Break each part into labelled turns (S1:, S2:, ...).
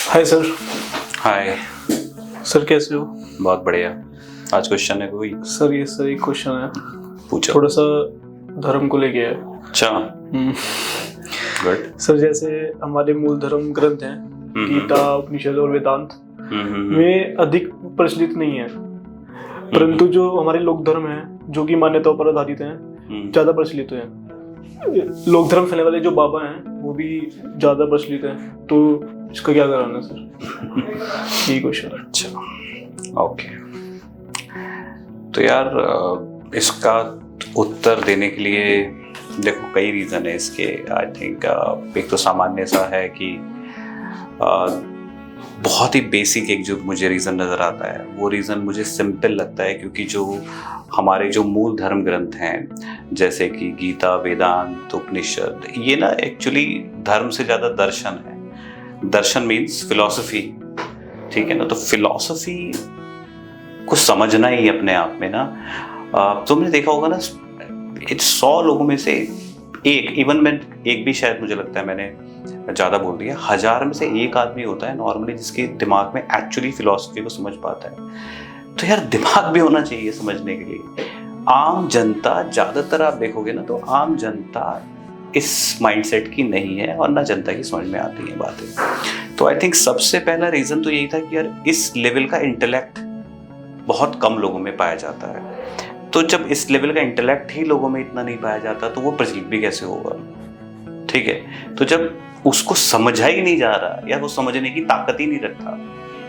S1: Hi sir.
S2: हाय।
S1: Sir कैसे हो?
S2: बहुत बढ़िया। आज क्वेश्चन है कोई?
S1: सर ये सर एक क्वेश्चन है,
S2: पूछो।
S1: थोड़ा सा धर्म को लेके है।
S2: अच्छा,
S1: हम्म,
S2: गुड।
S1: सर जैसे हमारे मूल धर्म ग्रंथ हैं, गीता, उपनिषद और वेदांत में अधिक प्रचलित नहीं है, परंतु जो हमारे लोक धर्म हैं जो कि मान्यताओं पर आधारित हैं ज्यादा प्रचलित हैं। लोक धर्म फैलाने वाले जो बाबा हैं वो भी ज्यादा प्रचलित हैं, तो इसका क्या कराना है सर? यही क्वेश्चन है।
S2: अच्छा, ओके। तो यार इसका उत्तर देने के लिए देखो कई रीज़न है इसके। आई थिंक एक तो सामान्य सा है कि बहुत ही बेसिक एक जो मुझे रीज़न नज़र आता है वो रीज़न मुझे सिंपल लगता है, क्योंकि जो हमारे जो मूल धर्म ग्रंथ हैं जैसे कि गीता, वेदांत, उपनिषद, ये ना एक्चुअली धर्म से ज़्यादा दर्शन है। दर्शन मीन्स फिलॉसफी, ठीक है ना। तो फिलॉसफी को समझना ही अपने आप में ना, तुमने देखा होगा ना, 100 लोगों में से एक, इवन मैं एक भी शायद मुझे लगता है मैंने ज़्यादा बोल दिया, 1000 में से एक आदमी होता है नॉर्मली जिसके दिमाग में एक्चुअली फिलॉसफी को समझ पाता है। तो यार दिमाग भी होना चाहिए समझने के लिए। आम जनता, ज़्यादातर आप देखोगे ना तो आम जनता इस माइंडसेट की नहीं है और ना जनता की समझ में आती है बातें। तो आई थिंक सबसे पहला रीज़न तो यही था कि यार इस लेवल का इंटेलेक्ट बहुत कम लोगों में पाया जाता है। तो जब इस लेवल का इंटेलेक्ट ही लोगों में इतना नहीं पाया जाता तो वो प्रचलित भी कैसे होगा, ठीक है। तो जब उसको समझा ही नहीं जा रहा या वो समझने की ताकत ही नहीं रखता,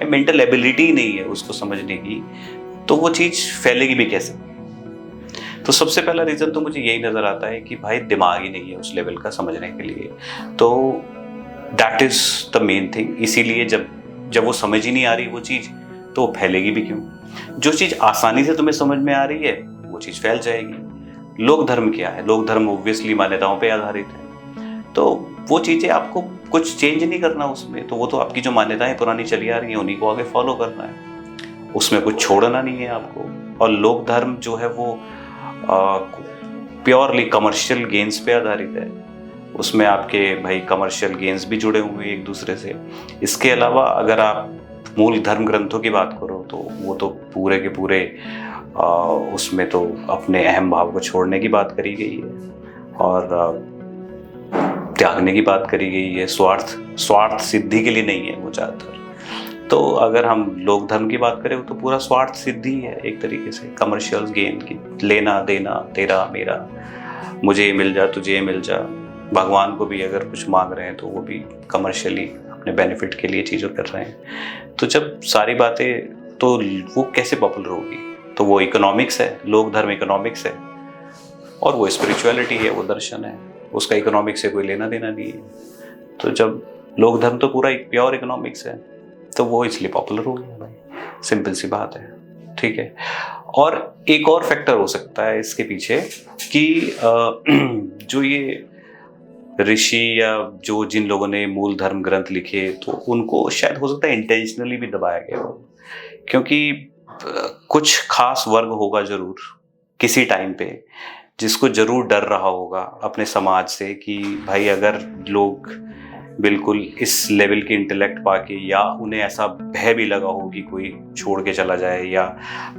S2: मेंटल एबिलिटी ही नहीं है उसको समझने की, तो वो चीज़ फैलेगी भी कैसे? तो सबसे पहला रीज़न तो मुझे यही नज़र आता है कि भाई दिमाग ही नहीं है उस लेवल का समझने के लिए। तो that is the main thing. इसीलिए जब वो समझ ही नहीं आ रही वो चीज़, तो वो फैलेगी भी क्यों? जो चीज़ आसानी से तुम्हें समझ में आ रही है वो चीज़ फैल जाएगी। लोक धर्म क्या है? लोक धर्म ऑब्वियसली मान्यताओं पे आधारित है, तो वो चीज़ें आपको कुछ चेंज नहीं करना उसमें, तो वो तो आपकी जो मान्यताएं पुरानी चली आ रही हैं उन्हीं को आगे फॉलो करना है, उसमें कुछ छोड़ना नहीं है आपको। और लोक धर्म जो है वो प्योरली कमर्शियल गेन्स पे आधारित है, उसमें आपके भाई कमर्शियल गेन्स भी जुड़े हुए हैं एक दूसरे से। इसके अलावा अगर आप मूल धर्म ग्रंथों की बात करो तो वो तो पूरे के पूरे उसमें तो अपने अहम भाव को छोड़ने की बात करी गई है और त्यागने की बात करी गई है। स्वार्थ सिद्धि के लिए नहीं है वो ज़्यादातर। तो अगर हम लोक धर्म की बात करें तो पूरा स्वार्थ सिद्धि है एक तरीके से, कमर्शियल गेन की, लेना देना, तेरा मेरा, मुझे ये मिल जा तुझे ये मिल जा। भगवान को भी अगर कुछ मांग रहे हैं तो वो भी कमर्शियली अपने बेनिफिट के लिए चीज़ें कर रहे हैं। तो जब सारी बातें, तो वो कैसे पॉपुलर होगी? तो वो इकोनॉमिक्स है, लोक धर्म इकोनॉमिक्स है, और वो स्पिरिचुअलिटी है, वो दर्शन है, उसका इकोनॉमिक्स से कोई लेना देना नहीं है। तो जब लोक धर्म तो पूरा एक प्योर इकोनॉमिक्स है, तो वो इसलिए पॉपुलर हो गया भाई, सिंपल सी बात है, ठीक है। और एक और फैक्टर हो सकता है इसके पीछे कि जो ये ऋषि या जो जिन लोगों ने मूल धर्म ग्रंथ लिखे तो उनको शायद हो सकता है इंटेंशनली भी दबाया गया हो, क्योंकि कुछ खास वर्ग होगा जरूर किसी टाइम पे जिसको जरूर डर रहा होगा अपने समाज से कि भाई अगर लोग बिल्कुल इस लेवल के इंटेलेक्ट पाके, या उन्हें ऐसा भय भी लगा हो कि कोई छोड़ के चला जाए या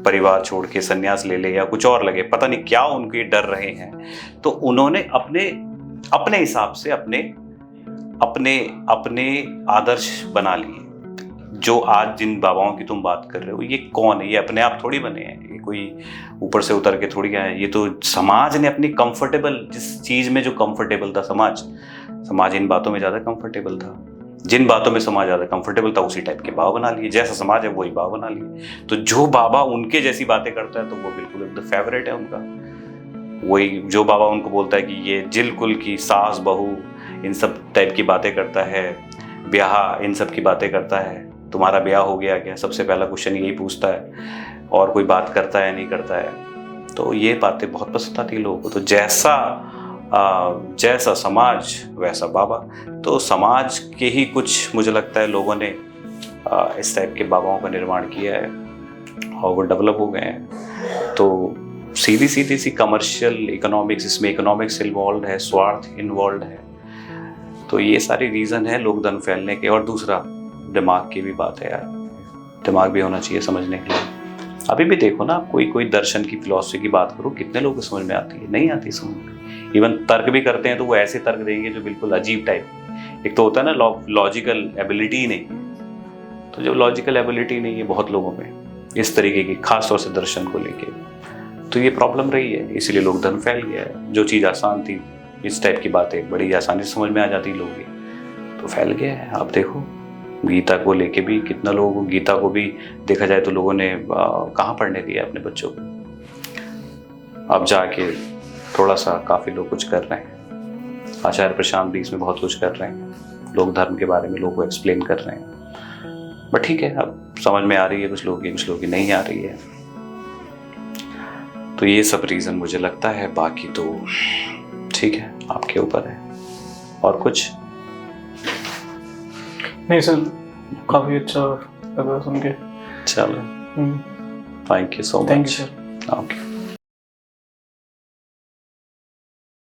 S2: परिवार छोड़ के संन्यास ले ले या कुछ और लगे, पता नहीं क्या उनके डर रहे हैं, तो उन्होंने अपने हिसाब से अपने आदर्श बना लिए। जो आज जिन बाबाओं की तुम बात कर रहे हो ये कौन है? ये अपने आप थोड़ी बने हैं, ये कोई ऊपर से उतर के थोड़ी आए। ये तो समाज ने अपनी कंफर्टेबल, जिस चीज में जो कंफर्टेबल था समाज इन बातों में ज्यादा कंफर्टेबल था, जिन बातों में समाज ज्यादा कंफर्टेबल था उसी टाइप के बाबा बना लिए, जैसा समाज है वही बाबा बना लिए। तो जो बाबा उनके जैसी बातें करता है तो वो बिल्कुल एकदम फेवरेट है उनका। वही जो बाबा उनको बोलता है कि ये जिल कुल की सास बहू इन सब टाइप की बातें करता है, ब्याह इन सब की बातें करता है, तुम्हारा ब्याह हो गया क्या? सबसे पहला क्वेश्चन यही पूछता है, और कोई बात करता है नहीं करता है। तो ये बातें बहुत पसंद आती है लोगों को। तो जैसा समाज वैसा बाबा। तो समाज के ही कुछ मुझे लगता है लोगों ने इस टाइप के बाबाओं का निर्माण किया है और वो डेवलप हो गए हैं। तो सीधी सी कमर्शियल इकोनॉमिक्स, इसमें इकोनॉमिक्स इन्वॉल्व है, स्वार्थ इन्वॉल्व है। तो ये सारे रीज़न है लोक धर्म फैलने के। और दूसरा दिमाग की भी बात है यार, दिमाग भी होना चाहिए समझने के लिए। अभी भी देखो ना, कोई दर्शन की फिलॉसफी की बात करो, कितने लोगों को समझ में आती है? नहीं आती समझ में। इवन तर्क भी करते हैं तो वो ऐसे तर्क देंगे जो बिल्कुल अजीब टाइप। एक तो होता है ना लॉजिकल एबिलिटी ही नहीं, तो जो लॉजिकल एबिलिटी नहीं है बहुत लोगों में इस तरीके की, खास तौर से दर्शन को लेके, तो ये प्रॉब्लम रही है, इसीलिए लोक धर्म फैल गया है। जो चीज़ आसान थी, इस टाइप की बातें बड़ी आसानी से समझ में आ जाती लोगों की, तो फैल गया है। आप देखो गीता को लेके भी कितना लोगों को, गीता को भी देखा जाए तो लोगों ने कहाँ पढ़ने दिया अपने बच्चों को। अब जाके थोड़ा सा काफ़ी लोग कुछ कर रहे हैं, आचार्य प्रशांत भी इसमें बहुत कुछ कर रहे हैं, लोक धर्म के बारे में लोगों को एक्सप्लेन कर रहे हैं। बट ठीक है, अब समझ में आ रही है कुछ लोगों की नहीं आ रही है। तो ये सब रीज़न मुझे लगता है, बाकी तो ठीक है, आपके ऊपर है। और कुछ
S1: नहीं सर, काफी अच्छा लगा सुन के।
S2: चलो, thank you so much.
S1: Thank you sir.
S2: Okay.